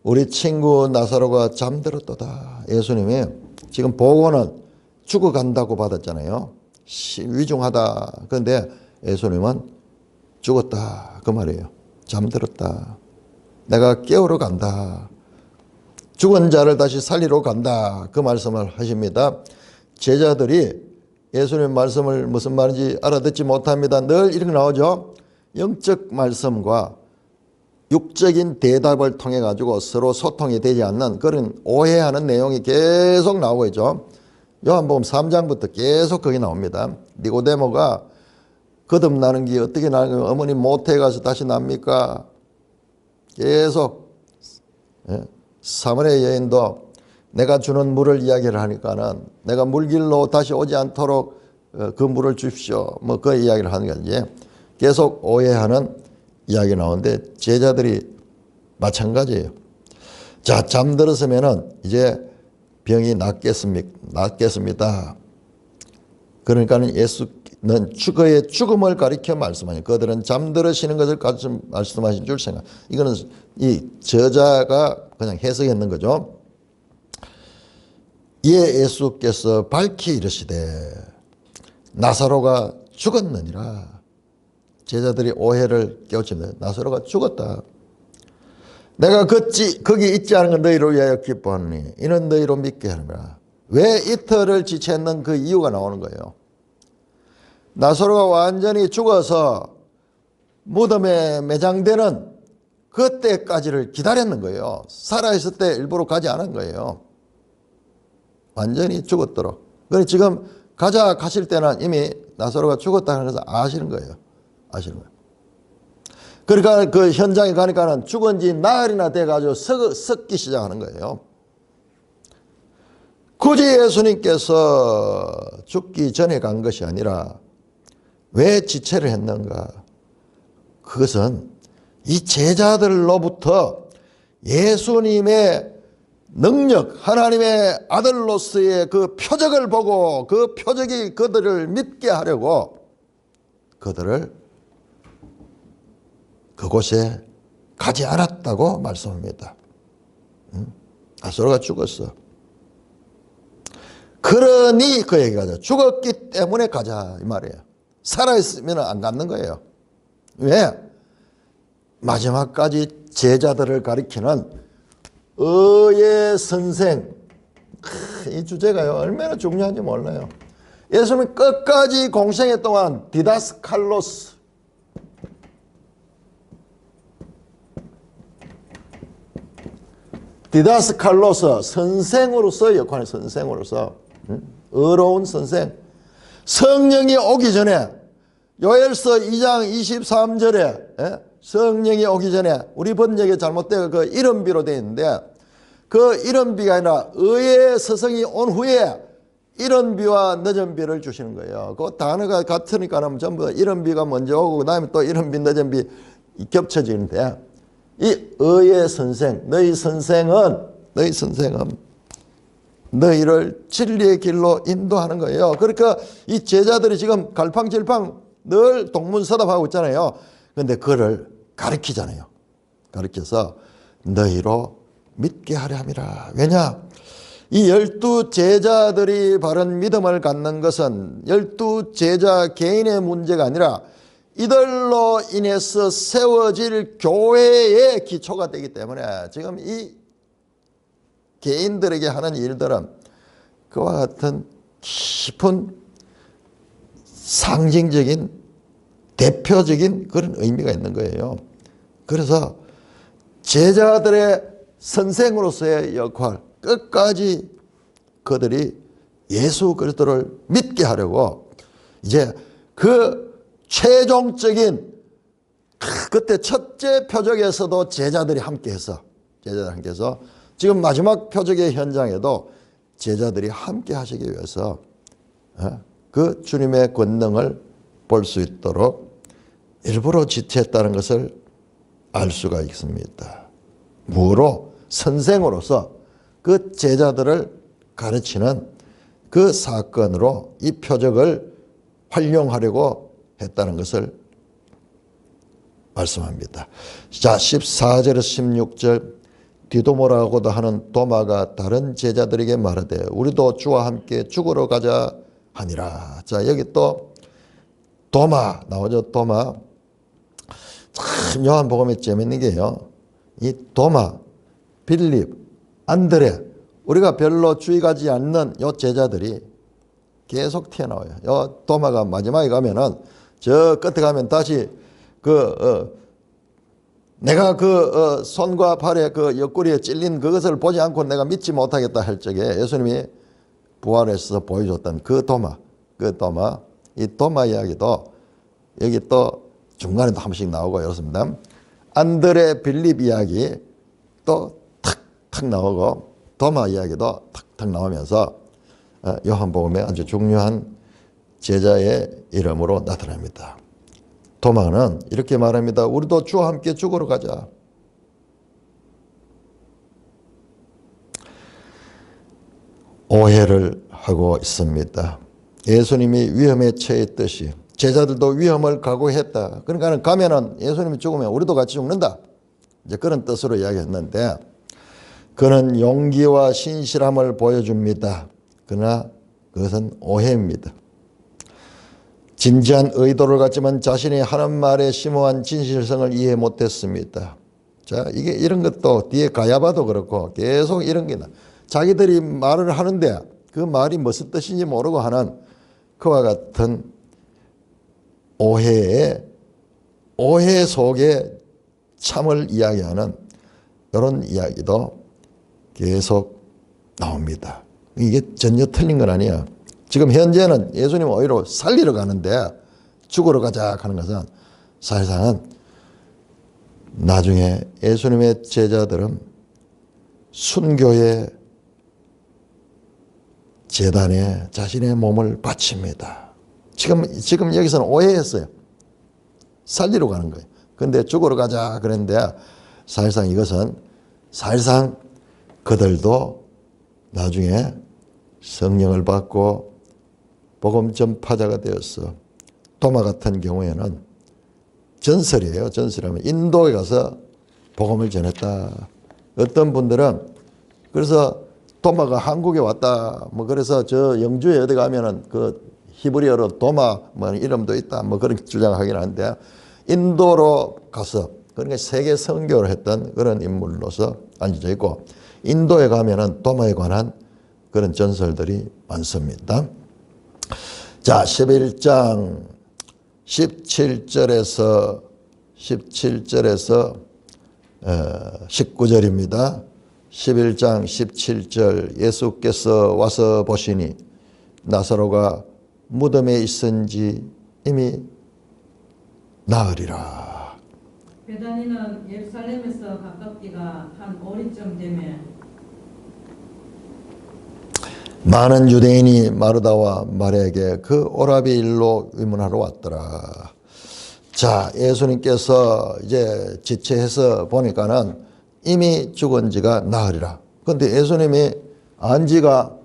우리 친구 나사로가 잠들었도다. 예수님이 지금 보고는 죽어간다고 받았잖아요. 위중하다. 그런데 예수님은 죽었다. 그 말이에요. 잠들었다. 내가 깨우러 간다. 죽은 자를 다시 살리러 간다. 그 말씀을 하십니다. 제자들이 예수님 말씀을 무슨 말인지 알아듣지 못합니다. 늘 이렇게 나오죠. 영적 말씀과 육적인 대답을 통해 가지고 서로 소통이 되지 않는 그런 오해하는 내용이 계속 나오고 있죠. 요한복음 3장부터 계속 거기 나옵니다. 니고데모가 거듭나는 게 어떻게 나는 거예요? 어머니 모태에 가서 다시 납니까? 계속 사마리아 여인도 내가 주는 물을 이야기를 하니까는 내가 물길로 다시 오지 않도록 그 물을 주십시오. 뭐 그 이야기를 하는 거지. 계속 오해하는 이야기 나오는데 제자들이 마찬가지예요. 자, 잠들었으면은 이제 병이 낫겠습니다. 그러니까는 예수는 그의 죽음을 가리켜 말씀하니 그들은 잠들으시는 것을 가르쳐 말씀하신 줄 생각. 이거는 이 저자가 그냥 해석했는 거죠. 이에 예수께서 밝히 이르시되 나사로가 죽었느니라. 제자들이 오해를 깨우칩니다. 나사로가 죽었다. 내가 거기 있지 않은 건 너희를 위하여 기뻐하노니 이는 너희로 믿게 하느라. 왜 이틀을 지체했는 그 이유가 나오는 거예요. 나사로가 완전히 죽어서 무덤에 매장되는 그때까지를 기다렸는 거예요. 살아있을 때 일부러 가지 않은 거예요. 완전히 죽었도록. 그래서 지금 가실 때는 이미 나사로가 죽었다는 것을 아시는 거예요. 아시는 거예요. 그러니까 그 현장에 가니까는 죽은 지 나흘이나 돼가지고 썩기 시작하는 거예요. 굳이 예수님께서 죽기 전에 간 것이 아니라 왜 지체를 했는가? 그것은 이 제자들로부터 예수님의 능력, 하나님의 아들로서의 그 표적을 보고 그 표적이 그들을 믿게 하려고 그들을 그곳에 가지 않았다고 말씀합니다. 나사로가 죽었어. 그러니 그 얘기가 하죠. 죽었기 때문에 가자 이 말이에요. 살아있으면 안 갖는 거예요. 왜? 마지막까지 제자들을 가리키는 의의 선생. 이 주제가요 얼마나 중요한지 몰라요. 예수님이 끝까지 공생애 동안 디다스칼로스, 선생으로서 역할을 선생으로서 의로운 선생. 성령이 오기 전에 요엘서 2장 23절에 성령이 오기 전에 우리 번역에 잘못되어 그 이른비로 되어 있는데 그 이른비가 아니라 의의 서성이 온 후에 이른비와 늦은비를 주시는 거예요. 그 단어가 같으니까 전부 이른비가 먼저 오고 그 다음에 또 이른비 늦은비 겹쳐지는데 이 의의 선생, 너희 선생은 너희를 진리의 길로 인도하는 거예요. 그러니까 이 제자들이 지금 갈팡질팡 늘 동문서답하고 있잖아요. 그런데 그를 가르치잖아요. 가르쳐서 너희로 믿게 하려 함이라. 왜냐? 이 12 제자들이 바른 믿음을 갖는 것은 12 제자 개인의 문제가 아니라 이들로 인해서 세워질 교회의 기초가 되기 때문에 지금 이 개인들에게 하는 일들은 그와 같은 깊은 상징적인 대표적인 그런 의미가 있는 거예요. 그래서 제자들의 선생으로서의 역할, 끝까지 그들이 예수 그리스도를 믿게 하려고 이제 그 최종적인 그때 첫째 표적에서도 제자들이 함께해서 지금 마지막 표적의 현장에도 제자들이 함께 하시기 위해서 그 주님의 권능을 볼 수 있도록 일부러 지체했다는 것을 알 수가 있습니다. 무엇으로? 선생으로서 그 제자들을 가르치는 그 사건으로 이 표적을 활용하려고 했다는 것을 말씀합니다. 자, 14절에서 16절 디도모라고도 하는 도마가 다른 제자들에게 말하되 우리도 주와 함께 죽으러 가자 하니라. 자, 여기 또 도마 나오죠. 도마. 참 요한복음에 재밌는 게요. 이 도마, 빌립, 안드레, 우리가 별로 주의 가지 않는 요 제자들이 계속 튀어나와요. 요 도마가 마지막에 가면은 저 끝에 가면 다시 내가 손과 발에 그 옆구리에 찔린 그것을 보지 않고 내가 믿지 못하겠다 할 적에 예수님이 부활해서 보여줬던 그 도마, 이 도마 이야기도 여기 또 중간에도 한 번씩 나오고 이렇습니다. 안드레 빌립 이야기 또 탁탁 나오고 도마 이야기도 탁탁 나오면서 요한복음에 아주 중요한 제자의 이름으로 나타납니다. 도마는 이렇게 말합니다. 우리도 주와 함께 죽으러 가자. 오해를 하고 있습니다. 예수님이 위험에 처했듯이 제자들도 위험을 각오했다. 그러니까 가면은 예수님이 죽으면 우리도 같이 죽는다. 이제 그런 뜻으로 이야기했는데 그는 용기와 신실함을 보여줍니다. 그러나 그것은 오해입니다. 진지한 의도를 갖지만 자신이 하는 말에 심오한 진실성을 이해 못했습니다. 자, 이게 이런 것도 뒤에 가야바도 그렇고 계속 이런 게 나. 자기들이 말을 하는데 그 말이 무슨 뜻인지 모르고 하는 그와 같은 오해 속에 참을 이야기하는 이런 이야기도 계속 나옵니다. 이게 전혀 틀린 건 아니야. 지금 현재는 예수님 오히려 살리러 가는데 죽으러 가자 하는 것은 사실상은 나중에 예수님의 제자들은 순교의 제단에 자신의 몸을 바칩니다. 지금 여기서는 오해했어요. 살리러 가는 거예요. 그런데 죽으러 가자 그랬는데 사실상 이것은 사실상 그들도 나중에 성령을 받고 복음 전파자가 되었어. 도마 같은 경우에는 전설이에요. 전설이라면 인도에 가서 복음을 전했다. 어떤 분들은 그래서 도마가 한국에 왔다. 뭐 그래서 저 영주에 어디 가면은 그 히브리어로 도마 뭐 이름도 있다. 뭐 그런 주장하긴 하는데 인도로 가서 그러니까 세계 선교를 했던 그런 인물로서 알려져 있고 인도에 가면은 도마에 관한 그런 전설들이 많습니다. 자, 11장 17절에서 19절입니다. 11장 17절 예수께서 와서 보시니 나사로가 무덤에 있은지 이미 나으리라. 베다니는 예루살렘에서 가깝기가 한 오리쯤 되면 많은 유대인이 마르다와 마리아에게 그 오라비 일로 위문하러 왔더라. 자, 예수님께서 이제 지체해서 보니까는 이미 죽은 지가 나으리라. 그런데 예수님이 안지가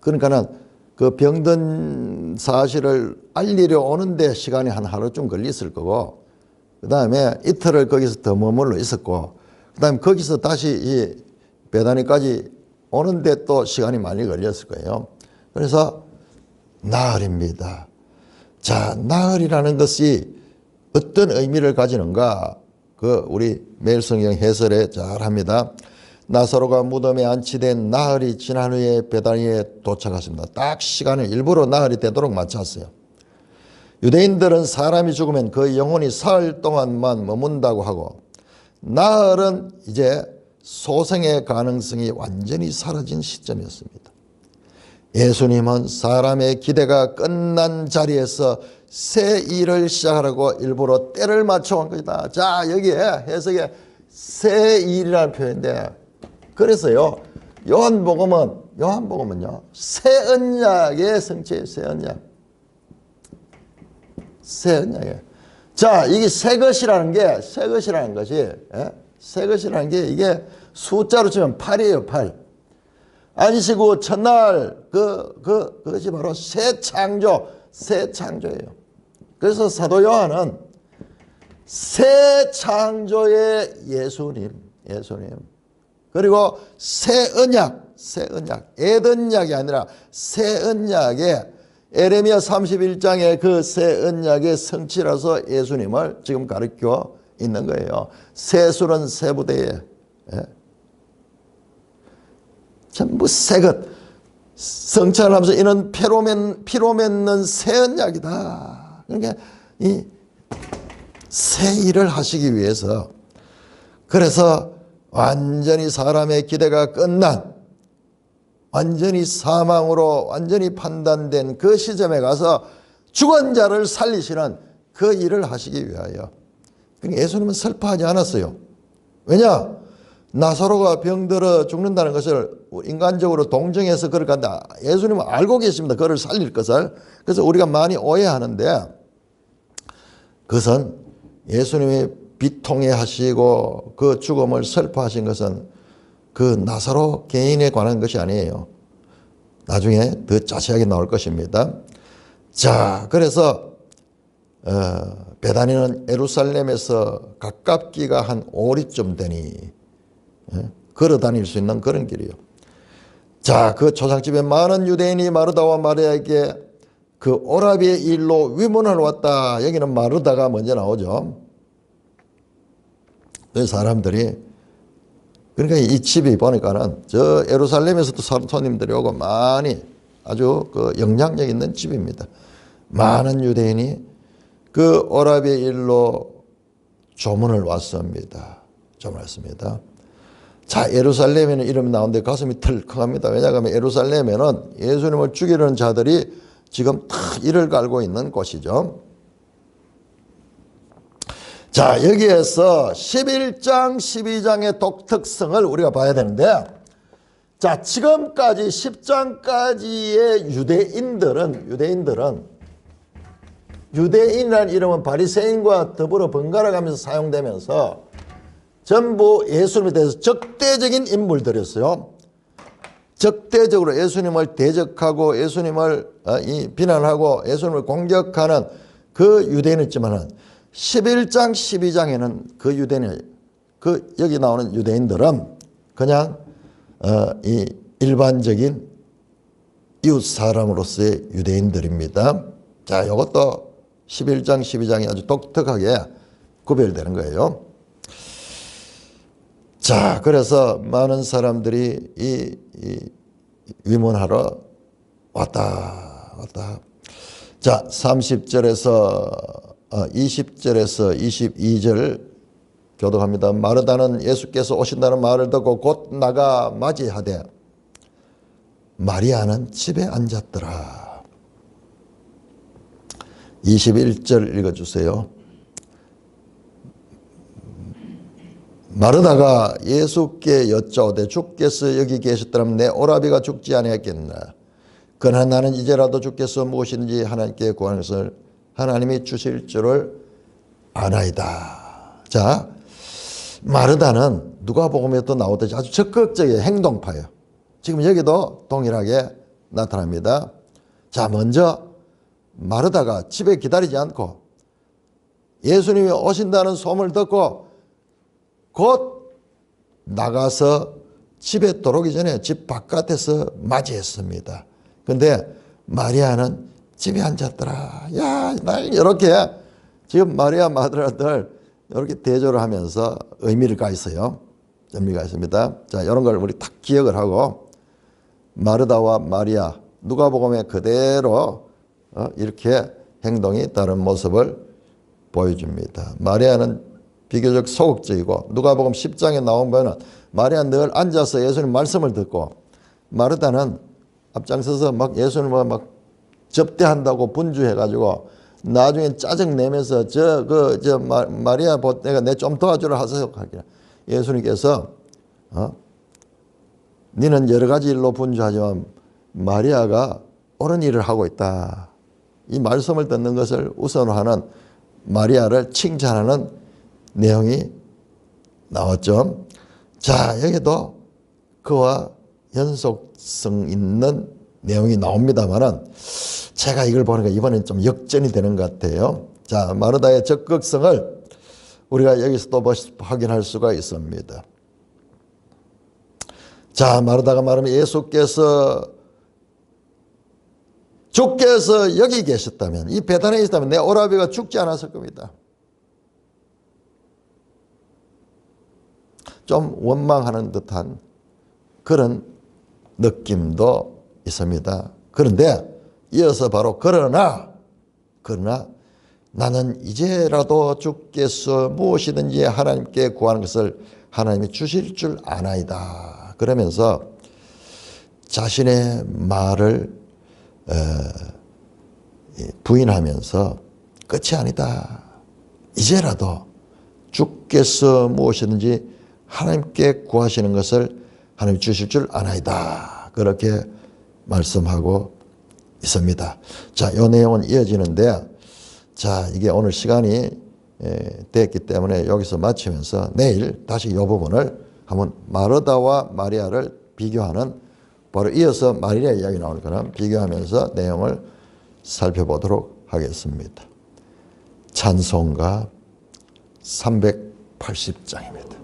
그러니까는 그 병든 사실을 알리려 오는데 시간이 한 하루쯤 걸렸을 거고 그 다음에 이틀을 거기서 더 머물러 있었고 그 다음에 거기서 다시 이 베다니까지 오는데 또 시간이 많이 걸렸을 거예요. 그래서 나흘입니다. 자, 나흘이라는 것이 어떤 의미를 가지는가? 그 우리 매일성경 해설에 잘 합니다. 나사로가 무덤에 안치된 나흘이 지난 후에 베다니에 도착했습니다. 딱 시간을 일부러 나흘이 되도록 맞췄어요. 유대인들은 사람이 죽으면 그 영혼이 사흘 동안만 머문다고 하고 나흘은 이제 소생의 가능성이 완전히 사라진 시점이었습니다. 예수님은 사람의 기대가 끝난 자리에서 새 일을 시작하라고 일부러 때를 맞춰온 것이다. 자, 여기에 해석에 새 일이라는 표현인데 그래서요 요한복음은요 새 언약의 성취예요. 새 언약이에요. 자, 이게 새 것이라는 것이 이게 숫자로 치면 8이에요. 8. 안식 후 첫날 그것이 바로 새 창조예요. 그래서 사도 요한은 새 창조의 예수님 그리고 새 언약 에덴약이 아니라 새 언약의 에레미야 31장의 그 새 언약의 성취라서 예수님을 지금 가르쳐 있는 거예요. 새술은 새부대에 전부 새것 성찬을 하면서 이는 피로 맺는 새 언약이다. 그러니까 이 새 일을 하시기 위해서 그래서 완전히 사람의 기대가 끝난 완전히 사망으로 완전히 판단된 그 시점에 가서 죽은 자를 살리시는 그 일을 하시기 위하여. 그러니까 예수님은 슬퍼하지 않았어요. 왜냐? 나사로가 병들어 죽는다는 것을 인간적으로 동정해서 그럴 건데 예수님은 알고 계십니다. 그를 살릴 것을. 그래서 우리가 많이 오해하는데 그것은 예수님이 비통해 하시고 그 죽음을 슬퍼하신 것은 그 나사로 개인에 관한 것이 아니에요. 나중에 더 자세하게 나올 것입니다. 자, 그래서 베다니는 예루살렘에서 가깝기가 한 5리쯤 되니 걸어 다닐 수 있는 그런 길이에요. 자, 그 초상집에 많은 유대인이 마르다와 마리아에게 그 오라비의 일로 위문을 왔다. 여기는 마르다가 먼저 나오죠. 그 사람들이 그러니까 이 집이 보니까는 저 예루살렘에서도 손님들이 오고 많이 아주 그 영향력 있는 집입니다. 많은 유대인이 그 오라비의 일로 조문을 왔습니다. 조문했습니다. 자, 예루살렘에는 이름이 나오는데 가슴이 털컥합니다. 왜냐하면 예루살렘에는 예수님을 죽이려는 자들이 지금 다 이를 갈고 있는 곳이죠. 자, 여기에서 11장, 12장의 독특성을 우리가 봐야 되는데, 자, 지금까지 10장까지의 유대인이라는 이름은 바리새인과 더불어 번갈아 가면서 사용되면서 전부 예수님에 대해서 적대적인 인물들이었어요. 적대적으로 예수님을 대적하고 예수님을 비난하고 예수님을 공격하는 그 유대인이었지만은 11장, 12장에는 그 유대인, 여기 나오는 유대인들은 그냥 이 일반적인 이웃 사람으로서의 유대인들입니다. 자, 이것도 11장, 12장이 아주 독특하게 구별되는 거예요. 자, 그래서 많은 사람들이 이 위문하러 왔다. 자, 30절에서 20절에서 22절 교독합니다. 마르다는 예수께서 오신다는 말을 듣고 곧 나가 맞이하되 마리아는 집에 앉았더라. 21절 읽어주세요. 마르다가 예수께 여짜오되 주께서 여기 계셨더라면 내 오라비가 죽지 아니했겠나. 그러나 나는 이제라도 주께서 무엇인지 하나님께 구하는 것을 하나님이 주실 줄을 아나이다. 자, 마르다는 누가복음에도 나오듯이 아주 적극적인 행동파예요. 지금 여기도 동일하게 나타납니다. 자, 먼저 마르다가 집에 기다리지 않고 예수님이 오신다는 소문을 듣고 곧 나가서 집에 들어오기 전에 집 바깥에서 맞이했습니다. 근데 마리아는 집에 앉았더라. 야, 날 이렇게 지금 마리아 마드라들 이렇게 대조를 하면서 의미를 가있어요. 의미가 있습니다. 자, 이런 걸 우리 딱 기억을 하고 마르다와 마리아 누가복음에 그대로 이렇게 행동이 다른 모습을 보여줍니다. 마리아는 비교적 소극적이고 누가복음 10장에 나오면 마리아는 늘 앉아서 예수님 말씀을 듣고 마르다는 앞장서서 막 예수님을 막 접대한다고 분주해가지고 나중에 짜증내면서 마리아 내가 내 좀 도와주라 하세요. 예수님께서 너는 여러 가지 일로 분주하지만 마리아가 옳은 일을 하고 있다. 이 말씀을 듣는 것을 우선하는 마리아를 칭찬하는 내용이 나왔죠. 자, 여기도 그와 연속성 있는 내용이 나옵니다만은 제가 이걸 보니까 이번엔 좀 역전이 되는 것 같아요. 자, 마르다의 적극성을 우리가 여기서 또 확인할 수가 있습니다. 자, 마르다가 말하면 주께서 여기 계셨다면, 이 베단에 있었다면 내 오라비가 죽지 않았을 겁니다. 좀 원망하는 듯한 그런 느낌도 있습니다. 그런데 이어서 바로 그러나 나는 이제라도 주께서 무엇이든지 하나님께 구하는 것을 하나님이 주실 줄 아나이다. 그러면서 자신의 말을 부인하면서 끝이 아니다. 이제라도 주께서 무엇이든지 하나님께 구하시는 것을 하나님 주실 줄 아나이다. 그렇게 말씀하고 있습니다. 자, 이 내용은 이어지는데, 자, 이게 오늘 시간이 됐기 때문에 여기서 마치면서 내일 다시 이 부분을 한번 마르다와 마리아를 비교하는, 바로 이어서 마리아 이야기 나올 거는 비교하면서 내용을 살펴보도록 하겠습니다. 찬송가 380장입니다.